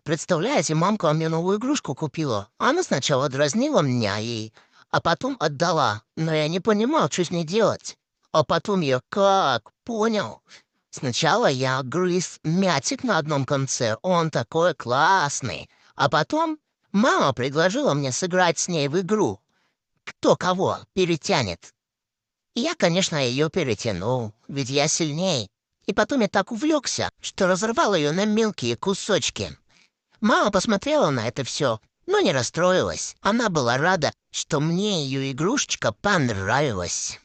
Представляете, мамка мне новую игрушку купила. Она сначала дразнила меня а потом отдала. Но я не понимал, что с ней делать. А потом я как понял. Сначала я грыз мячик на одном конце, он такой классный. А потом мама предложила мне сыграть с ней в игру. Кто кого перетянет. И я, конечно, ее перетянул, ведь я сильней. И потом я так увлекся, что разорвал ее на мелкие кусочки. Мама посмотрела на это все, но не расстроилась. Она была рада, что мне ее игрушечка понравилась.